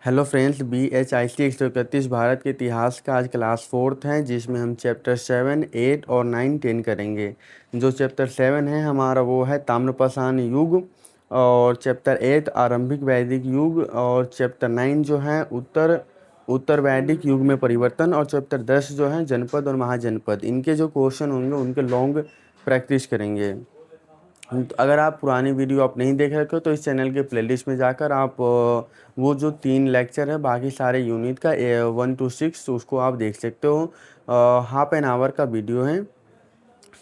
Hello friends, BHIC 131 Bharat के इतिहास का आज क्लास फोर्थ है, जिसमें हम चैप्टर 7, 8 और 9, 10 करेंगे। जो चैप्टर 7 है हमारा वो है ताम्रपाषाण युग, और चैप्टर 8 आरंभिक वैदिक युग, और चैप्टर 9 जो है उत्तर उत्तर वैदिक युग में परिवर्तन, और चैप्टर 10 जो है जनपद और महाजनपद। इनके जो क्वेश्चन होंगे उनके लॉन्ग प्रैक्टिस करेंगे। तो अगर आप पुरानी वीडियो आप नहीं देख रखे हो तो इस चैनल के प्लेलिस्ट में जाकर आप वो जो 3 लेक्चर है बाकी सारे यूनिट का 1 to 6 उसको आप देख सकते हो। हाफ एन आवर का वीडियो है,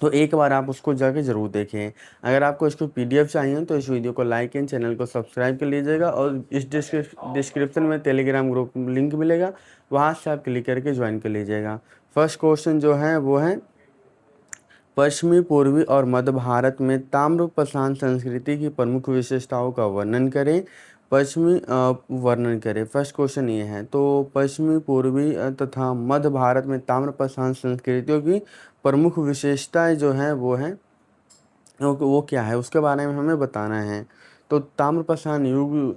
तो एक बार आप उसको जाके ज़रूर देखें। अगर आपको इसको PDF चाहिए तो इस वीडियो को लाइक एंड चैनल को सब्सक्राइब कर लीजिएगा, और इस डिस्क्रिप्शन में टेलीग्राम ग्रुप लिंक मिलेगा, वहाँ से आप क्लिक करके ज्वाइन कर लीजिएगा। फर्स्ट क्वेश्चन जो है वो है पश्चिमी, पूर्वी और मध्य भारत में ताम्रपाषाण संस्कृति की प्रमुख विशेषताओं का वर्णन करें। वर्णन करें। फर्स्ट क्वेश्चन ये है, तो पश्चिमी, पूर्वी तथा मध्य भारत में ताम्रपाषाण संस्कृतियों की प्रमुख विशेषताएं जो हैं वो हैं, वो क्या है उसके बारे में हमें बताना है। तो ताम्रपाषाण युग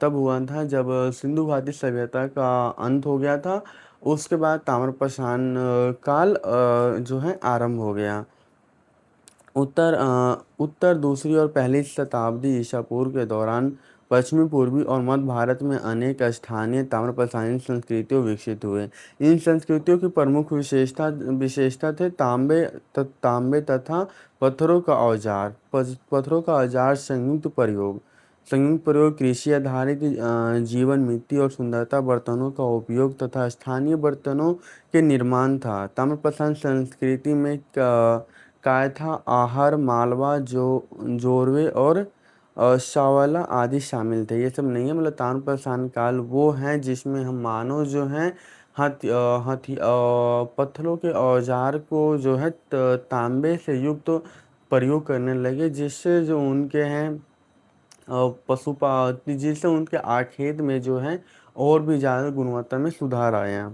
तब हुआ था जब सिंधु घाटी सभ्यता का अंत हो गया था। उसके बाद ताम्रपाषाण काल जो है आरंभ हो गया। उत्तर दूसरी और पहली शताब्दी ईसा पूर्व के दौरान पश्चिमी, पूर्वी और मध्य भारत में अनेक स्थानीय ताम्रपाषाणी संस्कृतियों विकसित हुए। इन संस्कृतियों की प्रमुख विशेषता थे तांबे तथा पत्थरों का औजार। पत्थरों का औजार संयुक्त प्रयोग, कृषि आधारित जीवन, मिट्टी और सुंदरता बर्तनों का उपयोग तथा स्थानीय बर्तनों के निर्माण था। ताम्रपाषाण संस्कृति में कायथा, आहर, मालवा, जोरवे और सावला आदि शामिल थे। ये सब नहीं है, मतलब ताम्रपाषाण काल वो है जिसमें हम मानव जो हैं पत्थरों के औजार को जो है तांबे से युक्त प्रयोग करने लगे, जिससे जो उनके हैं जिससे उनके आखेट में जो है और भी ज़्यादा गुणवत्ता में सुधार आया।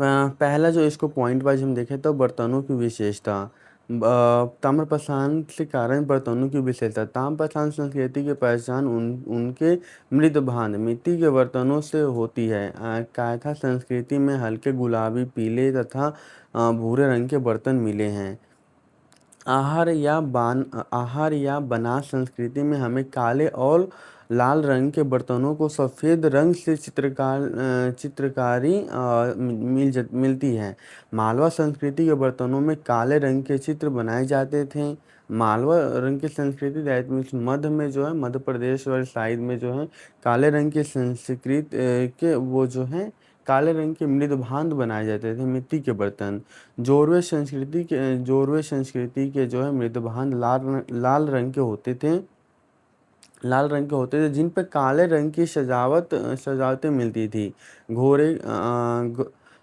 पहला जो इसको पॉइंट वाइज हम देखें तो बर्तनों की विशेषता। ताम्रपाषाण के कारण बर्तनों की विशेषता। ताम्रपाषाण संस्कृति की पहचान उनके मृद भांड मिट्टी के बर्तनों से होती है। कायथा संस्कृति में हल्के गुलाबी, पीले तथा भूरे रंग के बर्तन मिले हैं। आहार या बनास संस्कृति में हमें काले और लाल रंग के बर्तनों को सफ़ेद रंग से चित्रकारी मिलती है। मालवा संस्कृति के बर्तनों में काले रंग के चित्र बनाए जाते थे। मालवा रंग की संस्कृति दैट मीन्स मध्य में जो है, मध्य प्रदेश वाले साइड में जो है काले रंग की संस्कृत के वो जो है काले रंग के मृद भांड बनाए जाते थे, मिट्टी के बर्तन। जोरवे संस्कृति के जो है मृद भांड लाल रंग के होते थे। जिन पर काले रंग की सजावटें मिलती थी। घोड़े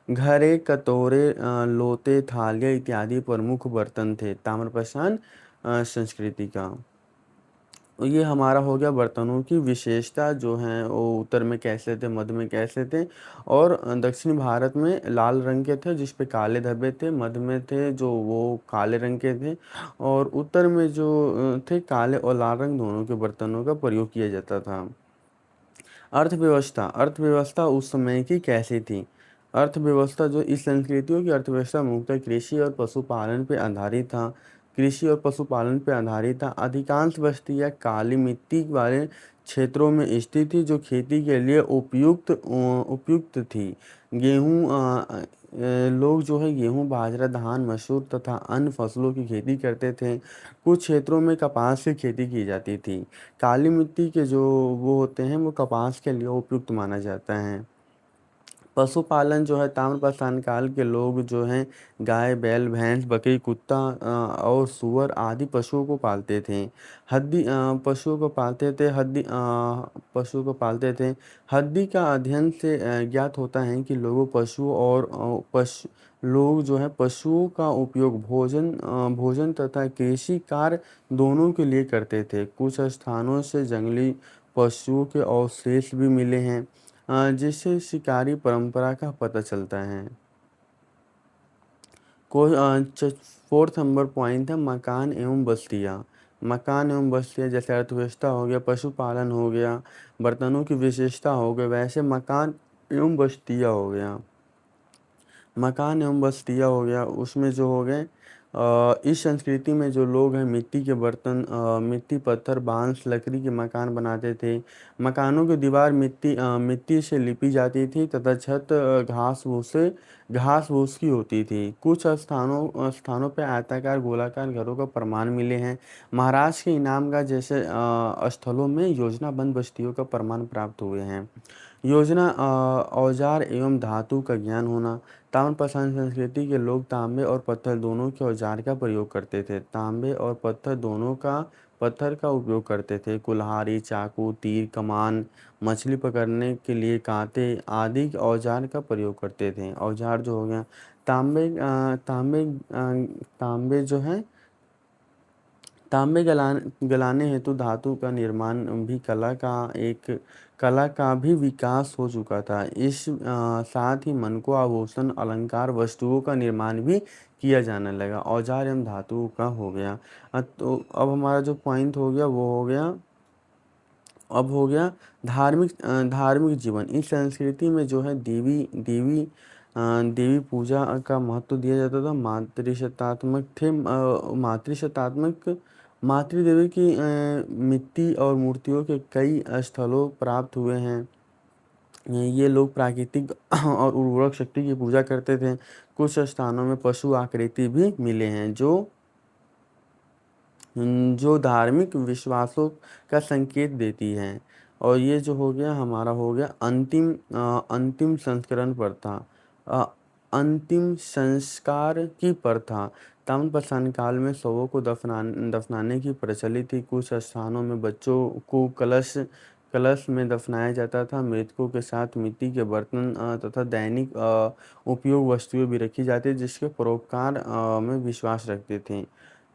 घड़े, कटोरे, लोटे, थालियाँ इत्यादि प्रमुख बर्तन थे ताम्रपाषाण संस्कृति का। ये हमारा हो गया बर्तनों की विशेषता जो हैं वो उत्तर में कैसे थे, मध्य में कैसे थे, और दक्षिणी भारत में लाल रंग के थे जिस पे काले धब्बे थे, मध्य में थे जो वो काले रंग के थे, और उत्तर में जो थे काले और लाल रंग दोनों के बर्तनों का प्रयोग किया जाता था। अर्थव्यवस्था उस समय की कैसी थी। अर्थव्यवस्था जो इस संस्कृतियों की अर्थव्यवस्था मुख्यतः कृषि और पशुपालन पे आधारित था। अधिकांश बस्तियां काली मिट्टी वाले क्षेत्रों में स्थित थी जो खेती के लिए उपयुक्त थी। लोग जो है गेहूं, बाजरा, धान, मसूर तथा अन्य फसलों की खेती करते थे। कुछ क्षेत्रों में कपास की खेती की जाती थी। काली मिट्टी के जो वो होते हैं वो कपास के लिए उपयुक्त माना जाता है। पशुपालन जो है ताम्रपाषाण काल के लोग जो हैं गाय, बैल, भैंस, बकरी, कुत्ता और सूअर आदि पशुओं को पालते थे। पशुओं को पालते थे। हड्डी का अध्ययन से ज्ञात होता है कि लोग जो है पशुओं का उपयोग भोजन तथा कृषि कार्य दोनों के लिए करते थे। कुछ स्थानों से जंगली पशुओं के अवशेष भी मिले हैं, जिससे शिकारी परंपरा का पता चलता है। फोर्थ नंबर पॉइंट है मकान एवं बस्तियाँ। मकान एवं बस्तियाँ जैसे अर्थव्यवस्था हो गया, पशुपालन हो गया, बर्तनों की विशेषता हो गई, वैसे मकान एवं बस्तियाँ हो गया। मकान एवं बस्तियाँ हो गया, उसमें जो हो गए इस संस्कृति में जो लोग हैं मिट्टी के बर्तन, मिट्टी, पत्थर, बांस, लकड़ी के मकान बनाते थे। मकानों की दीवार मिट्टी से लिपी जाती थी तथा छत घास फूस की होती थी। कुछ स्थानों पे आयताकार गोलाकार घरों का प्रमाण मिले हैं। महाराष्ट्र के इनामगाह जैसे स्थलों में योजनाबद्ध बस्तियों का प्रमाण प्राप्त हुए हैं। औजार एवं धातु का ज्ञान होना। ताम्रपाषाण संस्कृति के लोग तांबे और पत्थर दोनों के औजार का प्रयोग करते थे। तांबे और पत्थर का उपयोग करते थे। कुल्हाड़ी, चाकू, तीर, कमान, मछली पकड़ने के लिए कांटे आदि औजार का प्रयोग करते थे। औजार जो हो गया तांबे जो है तांबे गलाने हेतु धातु का निर्माण भी कला का भी विकास हो चुका था। साथ ही मनको आभूषण, अलंकार, वस्तुओं का निर्माण भी किया जाने लगा। औजार एवं धातु का हो गया। तो अब हमारा जो पॉइंट हो गया वो हो गया। अब हो गया धार्मिक जीवन। इस संस्कृति में जो है देवी पूजा का महत्व दिया जाता था। मातृदेवी की मिट्टी और मूर्तियों के कई स्थलों प्राप्त हुए हैं। ये लोग प्राकृतिक और उर्वरक शक्ति की पूजा करते थे। कुछ स्थानों में पशु आकृति भी मिले हैं जो धार्मिक विश्वासों का संकेत देती हैं। और ये जो हो गया हमारा हो गया अंतिम संस्करण प्रथा। अंतिम संस्कार की प्रथा। ताम्रपाषाण काल में शवों को दफनाने की प्रचलित थी। कुछ स्थानों में बच्चों को कलश में दफनाया जाता था। मृतकों के साथ मिट्टी के बर्तन तथा दैनिक उपयोग वस्तुएं भी रखी जाती जिसके परोपकार में विश्वास रखते थे।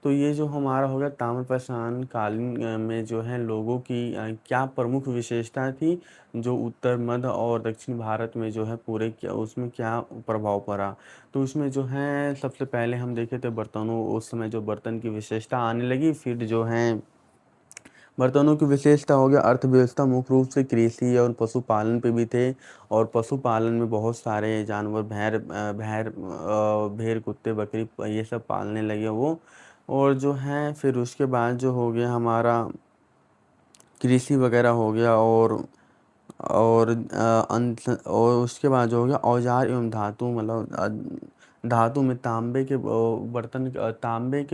तो ये जो हमारा हो गया ताम्रपाषाण कालीन में जो है लोगों की क्या प्रमुख विशेषता थी, जो उत्तर मध्य और दक्षिण भारत में जो है पूरे क्या उसमें क्या प्रभाव पड़ा। तो उसमें जो है सबसे पहले हम देखे थे बर्तनों, उस समय जो बर्तन की विशेषता आने लगी। फिर जो है बर्तनों की विशेषता हो गया अर्थव्यवस्था, मुख्य रूप से कृषि और पशुपालन पे भी थे। और पशुपालन में बहुत सारे जानवर भेड़, कुत्ते, बकरी ये सब पालने लगे वो। और जो है फिर उसके बाद जो हो गया हमारा कृषि वगैरह हो गया। और उसके बाद जो हो गया औजार एवं धातु, मतलब धातु में तांबे के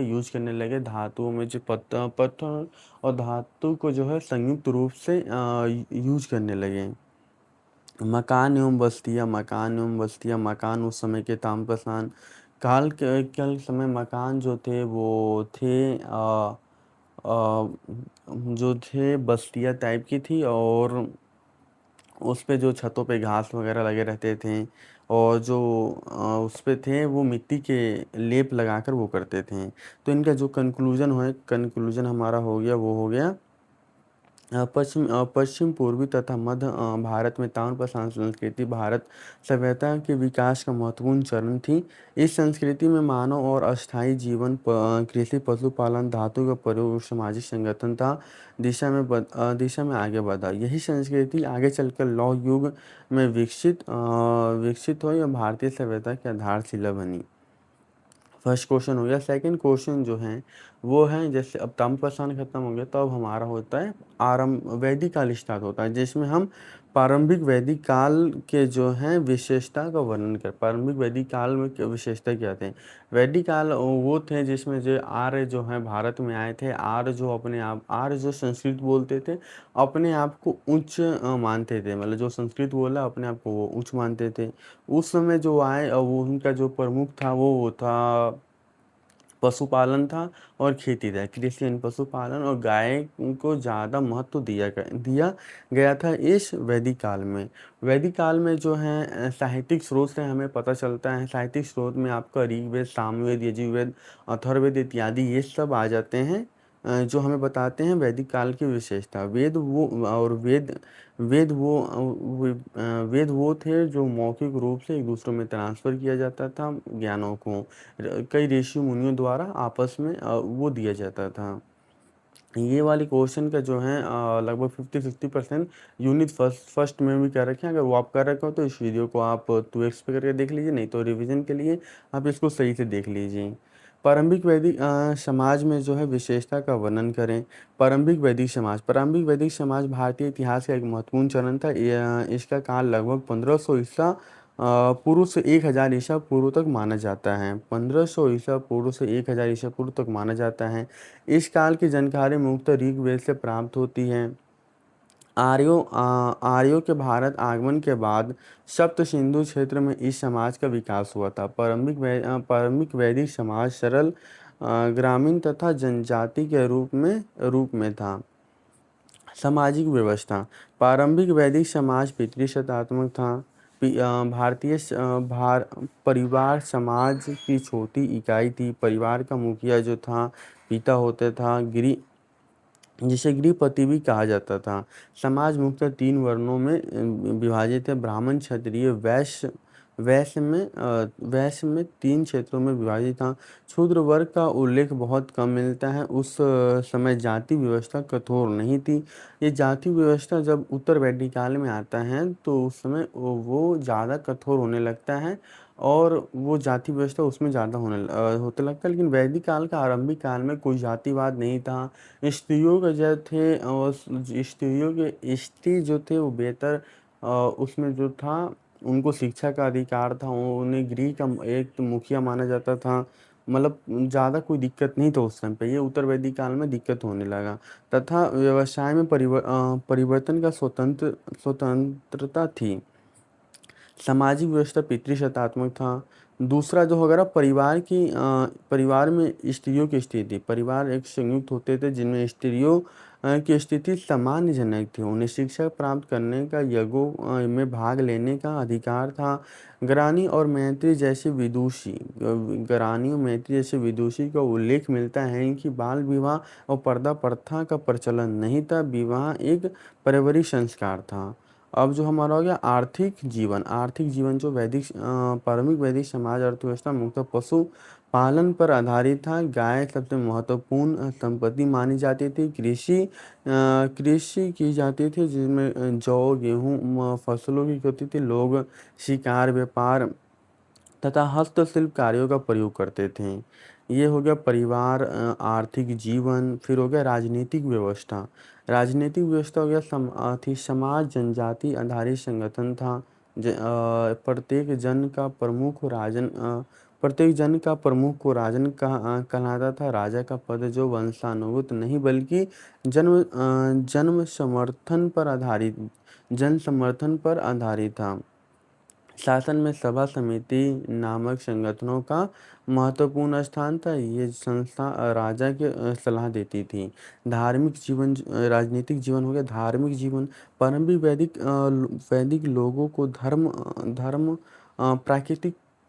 यूज करने लगे। धातुओं में जो पत्थर और धातु को जो है संयुक्त रूप से यूज करने लगे। मकान उस समय के ताम्रपाषाण काल समय मकान जो थे वो थे जो थे बस्तियाँ टाइप की थी। और उस पे जो छतों पे घास वगैरह लगे रहते थे। और जो उस पे थे वो मिट्टी के लेप लगाकर वो करते थे। तो इनका जो कंक्लूजन हमारा हो गया वो हो गया पश्चिम पूर्वी तथा मध्य भारत में ताम्रपाषाण संस्कृति भारत सभ्यता के विकास का महत्वपूर्ण चरण थी। इस संस्कृति में मानव और अस्थायी जीवन, कृषि, पशुपालन, धातु का प्रयोग और सामाजिक संगठन था दिशा में आगे बढ़ा। यही संस्कृति आगे चलकर लौह युग में विकसित हुई और भारतीय सभ्यता की आधारशिला बनी। फर्स्ट क्वेश्चन हो गया। सेकंड क्वेश्चन जो है वो है, जैसे अब ताम्रपाषाण खत्म हो गया तो अब हमारा होता है वैदिक काल स्टार्ट होता है, जिसमें हम प्रारंभिक वैदिक काल के जो है विशेषता का वर्णन कर। प्रारंभिक वैदिक काल में विशेषता क्या थे? वैदिक काल वो थे जिसमें जो आर्य जो है भारत में आए थे। आर्य जो संस्कृत बोलते थे, अपने आप को उच्च मानते थे। मतलब जो संस्कृत बोला अपने आप को वो उच्च मानते थे। उस समय जो आए वो उनका जो प्रमुख था वो था पशुपालन था और खेती था। कृषि यानी पशुपालन और गाय को ज़्यादा महत्व दिया गया था इस वैदिक काल में। वैदिक काल में जो है साहित्यिक स्रोत से हमें पता चलता है। साहित्यिक स्रोत में आपका ऋग्वेद, सामवेद, यजुर्वेद, अथर्ववेद इत्यादि ये सब आ जाते हैं जो हमें बताते हैं वैदिक काल की विशेषता। वेद वो थे जो मौखिक रूप से एक दूसरे में ट्रांसफर किया जाता था ज्ञानों को। कई ऋषि मुनियों द्वारा आपस में वो दिया जाता था। ये वाले क्वेश्चन का जो है लगभग 50-60% यूनिट फर्स्ट में भी कर रखे हैं। अगर वो आप कर रखे हो तो इस वीडियो को आप 2x पे करके देख लीजिए, नहीं तो रिवीजन के लिए आप इसको सही से देख लीजिए। प्रारंभिक वैदिक समाज में जो है विशेषता का वर्णन करें। प्रारंभिक वैदिक समाज भारतीय इतिहास का एक महत्वपूर्ण चरण था। इसका काल लगभग 1500 ईसा पूर्व से 1000 ईसा पूर्व तक माना जाता है। 1500 ईसा पूर्व से 1000 ईसा पूर्व तक माना जाता है। इस काल की जानकारी मुख्यतः ऋग्वेद से प्राप्त होती है। आर्यों के भारत आगमन के बाद सप्त सिंधु क्षेत्र में इस समाज का विकास हुआ था। प्रारंभिक वैदिक समाज सरल ग्रामीण तथा जनजाति के रूप में था। सामाजिक व्यवस्था। प्रारंभिक वैदिक समाज पितृसत्तात्मक था। भारतीय परिवार समाज की छोटी इकाई थी। परिवार का मुखिया जो था पिता होता था, जिसे गृहपति भी कहा जाता था। समाज मुख्यतः 3 वर्णों में विभाजित है। ब्राह्मण, क्षत्रिय, वैश्य में 3 क्षेत्रों में विभाजित था। शूद्र वर्ग का उल्लेख बहुत कम मिलता है। उस समय जाति व्यवस्था कठोर नहीं थी। ये जाति व्यवस्था जब उत्तर वैदिक काल में आता है तो उस समय वो ज़्यादा कठोर होने लगता है और वो जाति व्यवस्था उसमें ज़्यादा होते लगता है। लेकिन वैदिक काल का आरंभिक काल में कोई जातिवाद नहीं था। स्त्रियों के जो थे स्त्री जो थे वो बेहतर उसमें जो था उनको शिक्षा का अधिकार था। उन्हें गृह का एक तो मुखिया माना जाता था। मतलब ज़्यादा कोई दिक्कत नहीं था उस टाइम पे। ये उत्तर वैदिक काल में दिक्कत होने लगा। तथा व्यवसाय में परिवर्तन का स्वतंत्रता थी। सामाजिक व्यवस्था पितृसत्तात्मक था। दूसरा जो वगैरह परिवार में स्त्रियों की स्थिति। परिवार एक संयुक्त होते थे जिनमें स्त्रियों की स्थिति सामान्यजनक थी। उन्हें शिक्षा प्राप्त करने का यज्ञों में भाग लेने का अधिकार था। ग्रानी और मैत्री जैसे विदुषी का उल्लेख मिलता है कि बाल विवाह और पर्दा प्रथा का प्रचलन नहीं था। विवाह एक पारिवारिक संस्कार था। अब जो हमारा हो गया आर्थिक जीवन जो प्रारंभिक वैदिक समाज अर्थव्यवस्था मुख्यतः पशु पालन पर आधारित था। गाय सबसे महत्वपूर्ण संपत्ति मानी जाती थी। कृषि की जाती थी जिसमें जौ गेहूँ फसलों की होती थी। लोग शिकार व्यापार तथा हस्तशिल्प कार्यों का प्रयोग करते थे। ये हो गया परिवार आर्थिक जीवन। फिर हो गया राजनीतिक व्यवस्था। राजनीतिक व्यवस्था हो गया समाज जनजाति आधारित संगठन था। प्रत्येक जन का प्रमुख को राजन कहलाता था। राजा का पद जो वंशानुगत नहीं बल्कि जन समर्थन पर आधारित था। शासन में सभा समिति नामक संगठनों का महत्वपूर्ण स्थान था। ये संस्था राजा के सलाह देती थी। राजनीतिक जीवन हो गया धार्मिक जीवन। प्रारंभिक वैदिक लोगों को धर्म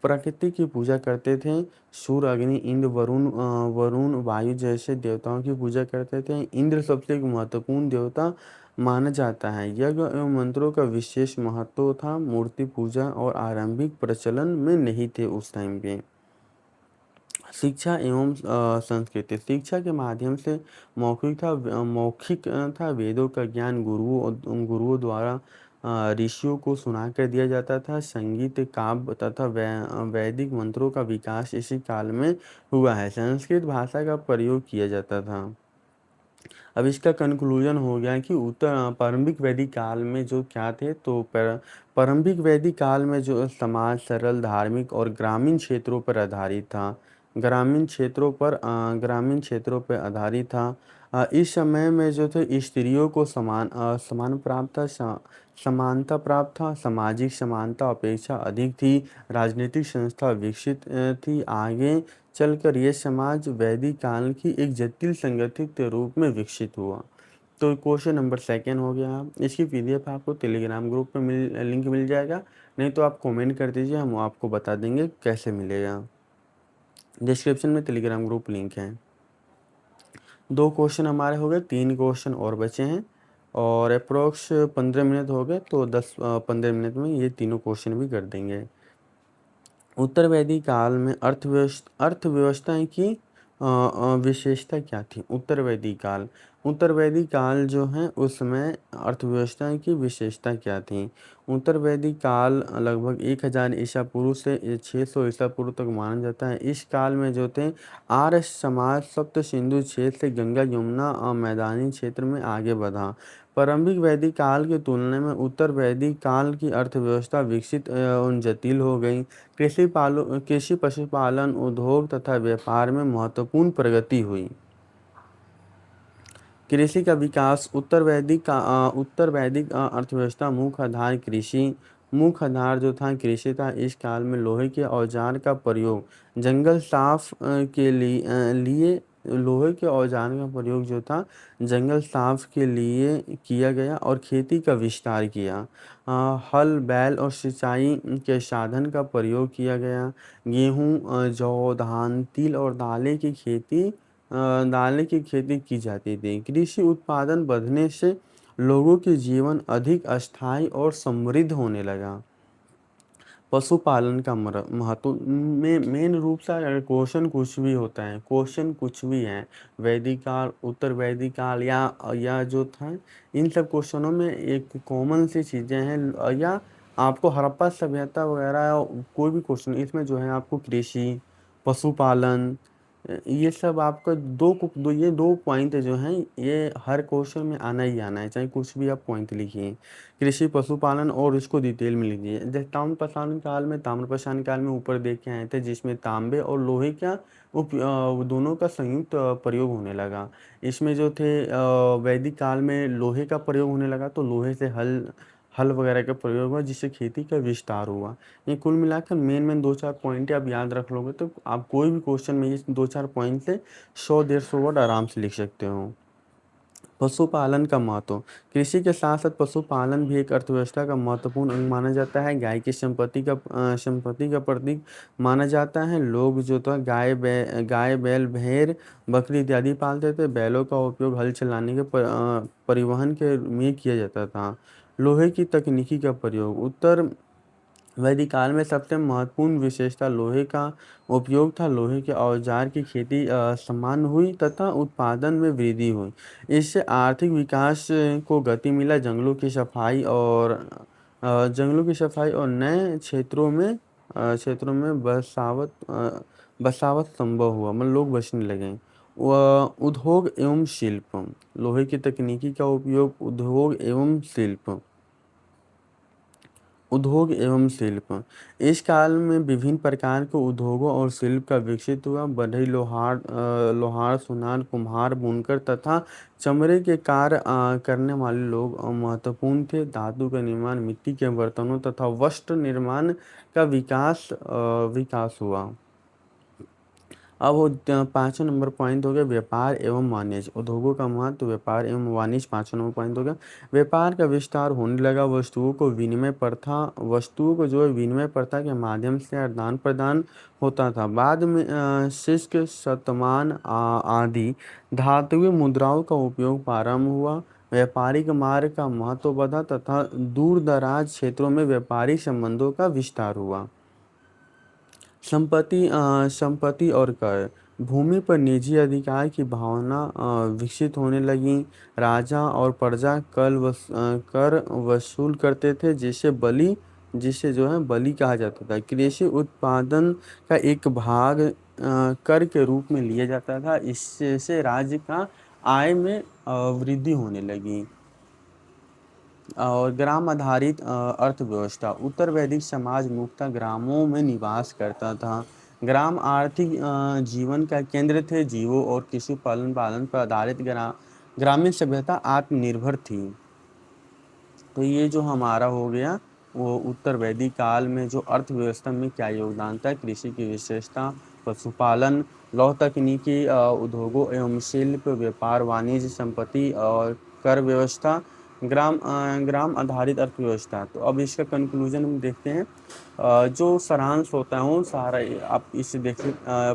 प्रकृति की पूजा करते थे। सूर्य, अग्नि, इंद्र, वरुण, वायु जैसे देवताओं की पूजा करते थे। इंद्र सबसे एक महत्वपूर्ण देवता माना जाता है। यज्ञ एवं मंत्रों का विशेष महत्व था। मूर्ति पूजा और आरंभिक प्रचलन में नहीं थे उस टाइम पे। शिक्षा एवं संस्कृति। शिक्षा के माध्यम से मौखिक था। वेदों का ज्ञान गुरुओं द्वारा ऋषियों को सुनाकर दिया जाता था। संगीत, काव्य तथा वैदिक मंत्रों का विकास इसी काल में हुआ है। संस्कृत भाषा का प्रयोग किया जाता था। अब इसका कंक्लूजन हो गया कि प्रारंभिक वैदिक काल में जो क्या थे तो प्रारंभिक वैदिक काल में जो समाज सरल धार्मिक और ग्रामीण क्षेत्रों पर आधारित था। ग्रामीण क्षेत्रों पर आधारित था। इस समय में जो थे स्त्रियों को समान प्राप्त था। समानता प्राप्त था। सामाजिक समानता अपेक्षा अधिक थी। राजनीतिक संस्था विकसित थी। आगे चलकर यह समाज वैदिक काल की एक जटिल संगठित रूप में विकसित हुआ। तो क्वेश्चन नंबर 2 हो गया। इसकी पीडीएफ आपको टेलीग्राम ग्रुप पे लिंक मिल जाएगा, नहीं तो आप कमेंट कर दीजिए, हम आपको बता देंगे कैसे मिलेगा। डिस्क्रिप्शन में टेलीग्राम ग्रुप लिंक है। 2 क्वेश्चन हमारे हो गए, 3 क्वेश्चन और बचे हैं और अप्रोक्स 15 मिनट हो गए, तो 10-15 मिनट में ये तीनों क्वेश्चन भी कर देंगे। उत्तर वैदिक काल में अर्थव्यवस्था की विशेषता क्या थी? उत्तर वैदिक काल। उत्तर वैदिक काल जो है उसमें अर्थव्यवस्था की विशेषता क्या थी? उत्तर वैदिक काल लगभग 1000 ईसा पूर्व से 600 ईसा पूर्व तक माना जाता है। इस काल में जो थे आर्य समाज सप्त सिंधु क्षेत्र से गंगा यमुना मैदानी क्षेत्र में आगे बढ़ा। प्रारंभिक वैदिक काल की तुलना में उत्तर वैदिक काल की अर्थव्यवस्था विकसित एवं जटिल हो गई। कृषि पशुपालन उद्योग तथा व्यापार में महत्वपूर्ण प्रगति हुई। कृषि का विकास उत्तर वैदिक अर्थव्यवस्था मुख्य आधार कृषि मुख्य आधार जो था कृषि था। इस काल में लोहे के औजार का प्रयोग जंगल साफ के लिए लोहे के औजार का प्रयोग जो था जंगल साफ के लिए किया गया और खेती का विस्तार किया। हल बैल और सिंचाई के साधन का प्रयोग किया गया। गेहूँ जौ धान तिल और दालें की खेती की जाती थी। कृषि उत्पादन बढ़ने से लोगों के जीवन अधिक अस्थायी और समृद्ध होने लगा। पशुपालन का महत्व में मेन रूप से अगर क्वेश्चन कुछ भी है वैदिक काल उत्तर वैदिक काल या जो था इन सब क्वेश्चनों में एक कॉमन सी चीज़ें हैं या आपको हड़प्पा सभ्यता वगैरह कोई भी क्वेश्चन इसमें जो है आपको कृषि पशुपालन ये सब आपका ये दो पॉइंट जो हैं ये हर क्वेश्चन में आना ही आना है, चाहे कुछ भी आप पॉइंट लिखिए। कृषि पशुपालन और इसको डिटेल में लिखिए। जैसे ताम्रपाषाण काल में ऊपर देख के आए थे जिसमें तांबे और लोहे का दोनों का संयुक्त प्रयोग होने लगा। इसमें जो थे वैदिक काल में लोहे का प्रयोग होने लगा तो लोहे से हल वगैरह का प्रयोग हुआ जिससे खेती का विस्तार हुआ। ये कुल मिलाकर मेन 2-4 पॉइंट आप याद रख लोगे तो आप कोई भी क्वेश्चन में ये 2-4 पॉइंट से 100-150 वर्ड आराम से लिख सकते हो। पशुपालन का महत्व कृषि के साथ साथ पशुपालन भी एक अर्थव्यवस्था का महत्वपूर्ण अंग माना जाता है। गाय की संपत्ति का प्रतीक माना जाता है। लोग जो था गाय बैल भेड़ बकरी इत्यादि पालते थे। बैलों का उपयोग हल चलाने के परिवहन के में किया जाता था। लोहे की तकनीकी का प्रयोग उत्तर वैदिक काल में सबसे महत्वपूर्ण विशेषता लोहे का उपयोग था। लोहे के औजार की खेती सामान्य हुई तथा उत्पादन में वृद्धि हुई। इससे आर्थिक विकास को गति मिला। जंगलों की सफाई और नए क्षेत्रों में बसावट संभव हुआ मतलब लोग बसने लगे। उद्योग एवं शिल्प लोहे की तकनीकी का उपयोग उद्योग एवं शिल्प इस काल में विभिन्न प्रकार के उद्योगों और शिल्प का विकसित हुआ। बढ़ई लोहार सुनार कुम्हार बुनकर तथा चमड़े के कार्य करने वाले लोग महत्वपूर्ण थे। धातु का निर्माण मिट्टी के बर्तनों तथा वस्त्र निर्माण का विकास हुआ। अब वो 5वां नंबर पॉइंट हो गया व्यापार एवं वाणिज्य। उद्योगों का महत्व व्यापार एवं वाणिज्य 5वां नंबर पॉइंट हो गया। व्यापार का विस्तार होने लगा। वस्तुओं को जो है विनिमय प्रथा के माध्यम से आदान प्रदान होता था। बाद में सिक्क शतमान आदि धातुएं मुद्राओं का उपयोग प्रारंभ हुआ। व्यापारिक मार्ग का महत्व बढ़ा तथा दूर दराज क्षेत्रों में व्यापारिक संबंधों का विस्तार हुआ। संपत्ति और कर भूमि पर निजी अधिकार की भावना विकसित होने लगी। राजा और प्रजा कर वसूल करते थे जिसे जो है बलि कहा जाता था। कृषि उत्पादन का एक भाग कर के रूप में लिया जाता था। इससे राज्य का आय में वृद्धि होने लगी। और ग्राम आधारित अर्थव्यवस्था उत्तर वैदिक समाज मुख्यतः ग्रामों में निवास करता था। ग्राम आर्थिक जीवन का केंद्र थे। जीवों और कृषि पालन पर आधारित ग्रामीण सभ्यता आत्मनिर्भर थी। तो ये जो हमारा हो गया वो उत्तर वैदिक काल में जो अर्थव्यवस्था में क्या योगदान था, कृषि की विशेषता, पशुपालन, लौह तकनीकी, उद्योगों एवं शिल्प, व्यापार वाणिज्य, संपत्ति और कर व्यवस्था, ग्राम आधारित अर्थव्यवस्था। तो अब इसका कंक्लूजन हम देखते हैं। जो सारांश होता है वो सारा आप इसे देखिए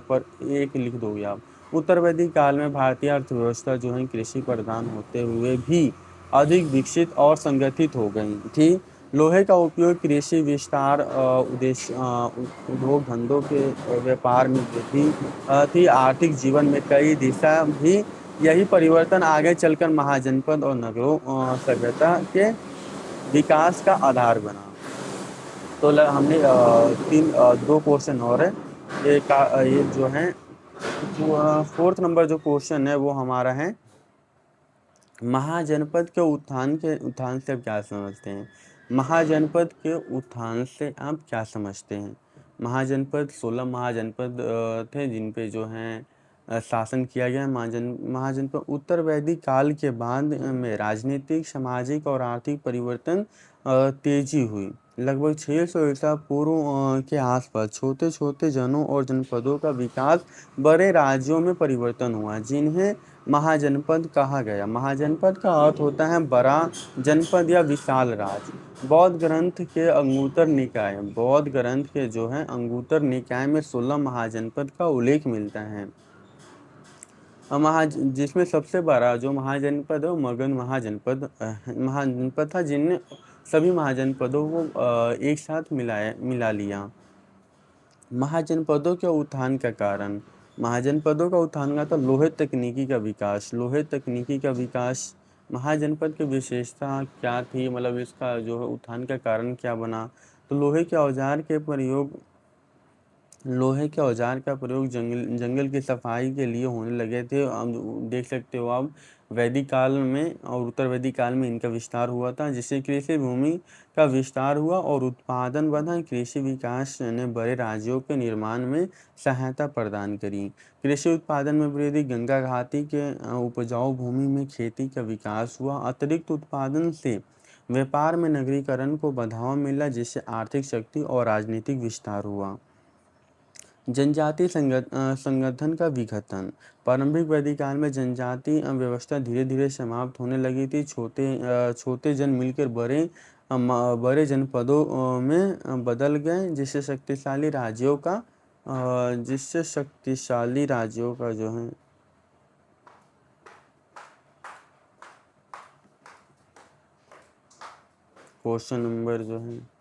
पर एक लिख दोगे आप। उत्तर वैदिक काल में भारतीय अर्थव्यवस्था जो है कृषि प्रधान होते हुए भी अधिक विकसित और संगठित हो गई थी। लोहे का उपयोग कृषि विस्तार, उद्देश्य, उद्योग धंधों के व्यापार में वृद्धि थी। आर्थिक जीवन में कई दिशा भी यही परिवर्तन आगे चलकर महाजनपद और नगरों सभ्यता के विकास का आधार बना। तो हमने दो क्वेश्चन और है। ये जो है फोर्थ नंबर जो क्वेश्चन है वो हमारा है, महाजनपद के उत्थान से आप क्या समझते हैं। महाजनपद के उत्थान से आप क्या समझते हैं। महाजनपद 16 महाजनपद थे जिन पे जो है शासन किया गया। महाजनपद उत्तर वैदिक काल के बाद में राजनीतिक, सामाजिक और आर्थिक परिवर्तन तेजी हुई। लगभग 600 ईसा पूर्व के आसपास छोटे छोटे जनों और जनपदों का विकास बड़े राज्यों में परिवर्तन हुआ, जिन्हें महाजनपद कहा गया। महाजनपद का अर्थ होता है बड़ा जनपद या विशाल राज्य। बौद्ध ग्रंथ के जो है अंगुतर निकाय में 16 महाजनपद का उल्लेख मिलता है। जिसमें सबसे बड़ा जो महाजनपद है वो मगध महाजनपद था, जिनने सभी महाजनपदों को एक साथ मिला लिया। महाजनपदों के उत्थान का कारण। महाजनपदों का उत्थान का था लोहे तकनीकी का विकास। महाजनपद की विशेषता क्या थी, मतलब इसका जो है उत्थान का कारण क्या बना। तो लोहे के औजार का प्रयोग जंगल की सफाई के लिए होने लगे थे। हम देख सकते हो आप वैदिक काल में और उत्तर वैदिक काल में इनका विस्तार हुआ था, जिससे कृषि भूमि का विस्तार हुआ और उत्पादन बढ़ा। कृषि विकास ने बड़े राज्यों के निर्माण में सहायता प्रदान करी। कृषि उत्पादन में वृद्धि, गंगा घाटी के उपजाऊ भूमि में खेती का विकास हुआ। अतिरिक्त उत्पादन से व्यापार में नगरीकरण को बढ़ावा मिला, जिससे आर्थिक शक्ति और राजनीतिक विस्तार हुआ। जनजाति संगठन का विघटन। प्रारंभिक वैदिक काल में जनजाति व्यवस्था धीरे धीरे समाप्त होने लगी थी। छोटे जन मिलकर बड़े जनपदों में बदल गए, जिससे शक्तिशाली राज्यों का जो है क्वेश्चन नंबर जो है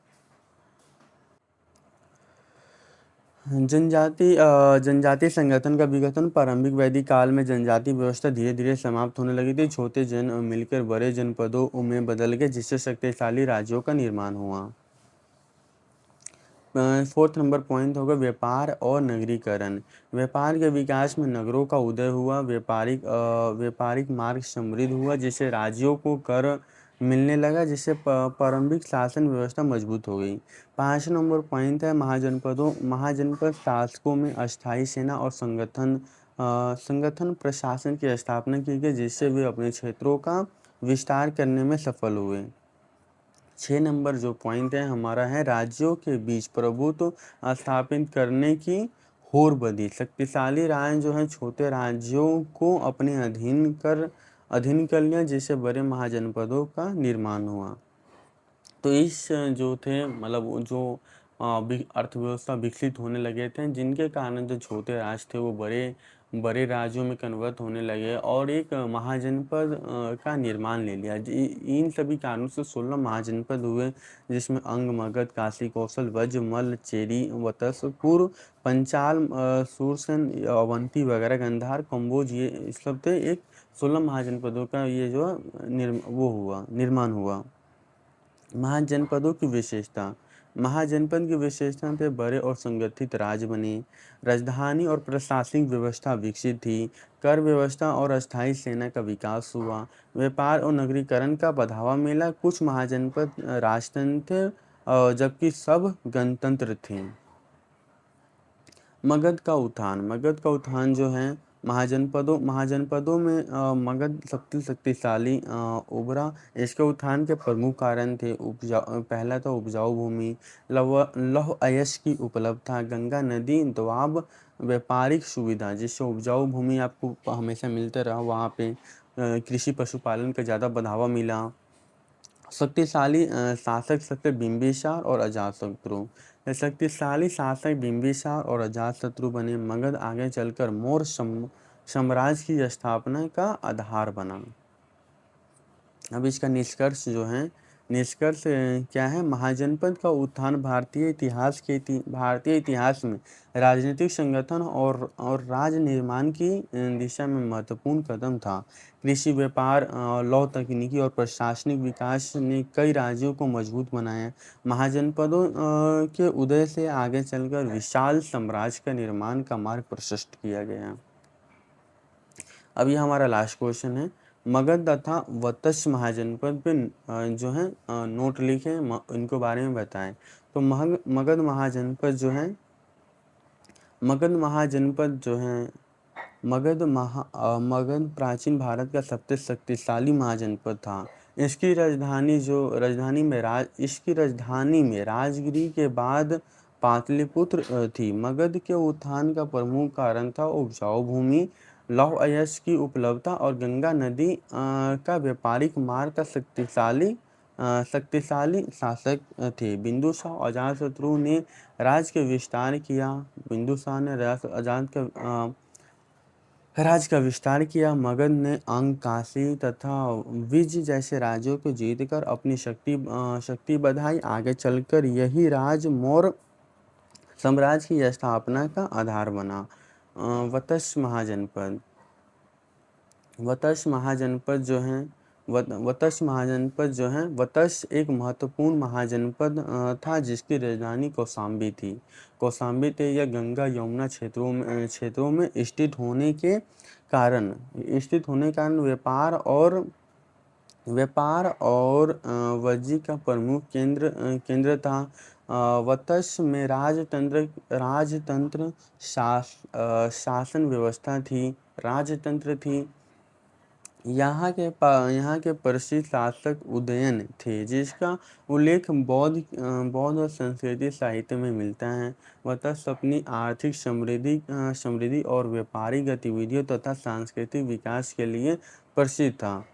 जनजाति संगठन का विघटन। प्रारंभिक वैदिक काल में जनजाति व्यवस्था धीरे धीरे समाप्त होने लगी थी। छोटे जन मिलकर बड़े जनपदों में बदल गए, जिससे शक्तिशाली राज्यों का निर्माण हुआ। फोर्थ नंबर पॉइंट होगा व्यापार और नगरीकरण। व्यापार के विकास में नगरों का उदय हुआ। व्यापारिक मार्ग समृद्ध हुआ, जिससे राज्यों को कर मिलने लगा, जिससे प्रारंभिक शासन व्यवस्था मजबूत हो गई। 5 नंबर पॉइंट है महाजनपद शासकों में अस्थायी सेना और संगठन प्रशासन की स्थापना की गई, जिससे वे अपने क्षेत्रों का विस्तार करने में सफल हुए। 6 नंबर जो पॉइंट है हमारा है राज्यों के बीच प्रभुत्व स्थापित करने की होड़ बंधी। शक्तिशाली राय जो है छोटे राज्यों को अपने अधीन कर लिया, जिससे बड़े महाजनपदों का निर्माण हुआ। तो इस जो थे मतलब जो अर्थव्यवस्था विकसित होने लगे थे, जिनके कारण जो छोटे राज्य थे वो बड़े राज्यों में कन्वर्ट होने लगे और एक महाजनपद का निर्माण ले लिया। इन सभी कारणों से 16 महाजनपद हुए, जिसमें अंग, मगध, काशी, कौशल, वज्र, मल्ल, चेरी, वत्स, पूर्व, पंचाल, सूरसेन, अवंती वगैरह, गंधार, कम्बोज, ये सब थे। एक 16 महाजनपदों का ये जो निर्माण हुआ। महाजनपदों की विशेषता। महाजनपद की विशेषता थे बड़े और संगठित राज्य बने। राजधानी और प्रशासनिक व्यवस्था विकसित थी। कर व्यवस्था और अस्थायी सेना का विकास हुआ। व्यापार और नगरीकरण का बढ़ावा मिला। कुछ महाजनपद राजतंत्र थे, जबकि सब गणतंत्र थे। मगध का उत्थान जो है महाजनपदों में मगध शक्तिशाली उभरा। इसके उत्थान के प्रमुख कारण थे पहला था उपजाऊ भूमि, लौह अयस्क की उपलब्धता, गंगा नदी दोआब, व्यापारिक सुविधा, जिससे उपजाऊ भूमि आपको हमेशा मिलते रहा, वहाँ पे कृषि पशुपालन का ज़्यादा बढ़ावा मिला। शक्तिशाली शासक बिंबिसार और अजातशत्रु। शक्तिशाली शासक बिंबिसार और अजातशत्रु बने। मगध आगे चलकर मौर्य साम्राज्य की स्थापना का आधार बना। अब इसका निष्कर्ष जो है निष्कर्ष क्या है? महाजनपद का उत्थान भारतीय इतिहास में राजनीतिक संगठन और राज्य निर्माण की दिशा में महत्वपूर्ण कदम था। कृषि, व्यापार, लौह तकनीकी और प्रशासनिक विकास ने कई राज्यों को मजबूत बनाया। महाजनपदों के उदय से आगे चलकर विशाल साम्राज्य का निर्माण का मार्ग प्रशस्त किया गया। अब ये हमारा लास्ट क्वेश्चन है। मगध तथा वत्स महाजनपद पे जो है नोट लिखे, इनको बारे में बताएं। तो मगध महाजनपद जो है मगध प्राचीन भारत का सबसे शक्तिशाली महाजनपद था। इसकी राजधानी में राजगिरी के बाद पाटलिपुत्र थी। मगध के उत्थान का प्रमुख कारण था उपजाऊ भूमि, लौह अयस्क की उपलब्धता और गंगा नदी का व्यापारिक मार्ग का शक्तिशाली शासक थे। बिंदुसार और अजातशत्रु ने राज्य का विस्तार किया। मगध ने अंग, काशी तथा विज जैसे राज्यों को जीतकर अपनी शक्ति बढ़ाई। आगे चलकर यही राज्य मौर्य साम्राज्य की स्थापना का आधार बना। वत्स महाजनपद जो है वत्स एक महत्वपूर्ण महाजनपद था जिसकी राजधानी कौशाम्बी थी। यह गंगा यमुना क्षेत्रों में स्थित होने के कारण व्यापार और वाणिज्य का प्रमुख केंद्र था। वत्स में राजतंत्र शासन व्यवस्था थी। यहाँ के प्रसिद्ध शासक उदयन थे, जिसका उल्लेख बौद्ध और संस्कृत साहित्य में मिलता है। वत्स अपनी आर्थिक समृद्धि और व्यापारिक गतिविधियों तथा सांस्कृतिक विकास के लिए प्रसिद्ध था।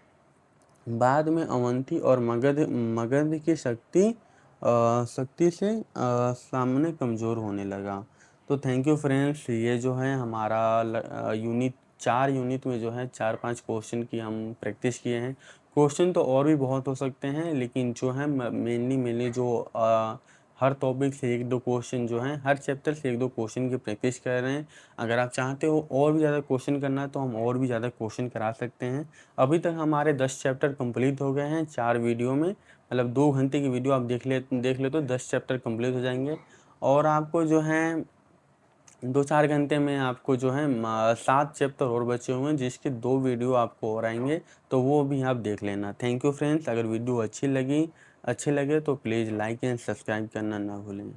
बाद में अवंती और मगध की शक्ति से सामने कमज़ोर होने लगा। तो थैंक यू फ्रेंड्स। ये जो है हमारा यूनिट में जो है 4-5 क्वेश्चन की हम प्रैक्टिस किए हैं। क्वेश्चन तो और भी बहुत हो सकते हैं, लेकिन जो है मेनली जो हर टॉपिक से 1-2 क्वेश्चन जो हैं, हर चैप्टर से 1-2 क्वेश्चन की प्रैक्टिस कर रहे हैं। अगर आप चाहते हो और भी ज़्यादा क्वेश्चन करना है तो हम और भी ज़्यादा क्वेश्चन करा सकते हैं। अभी तक हमारे 10 चैप्टर कंप्लीट हो गए हैं 4 वीडियो में, मतलब 2 घंटे की वीडियो आप देख ले तो 10 चैप्टर कंप्लीट हो जाएंगे। और आपको जो है 2-4 घंटे में आपको जो है 7 चैप्टर और बचे हुए हैं, जिसके 2 वीडियो आपको और आएंगे, तो वो भी आप देख लेना। Thank you friends. अगर वीडियो अच्छे लगे तो प्लीज़ लाइक एंड सब्सक्राइब करना ना भूलें।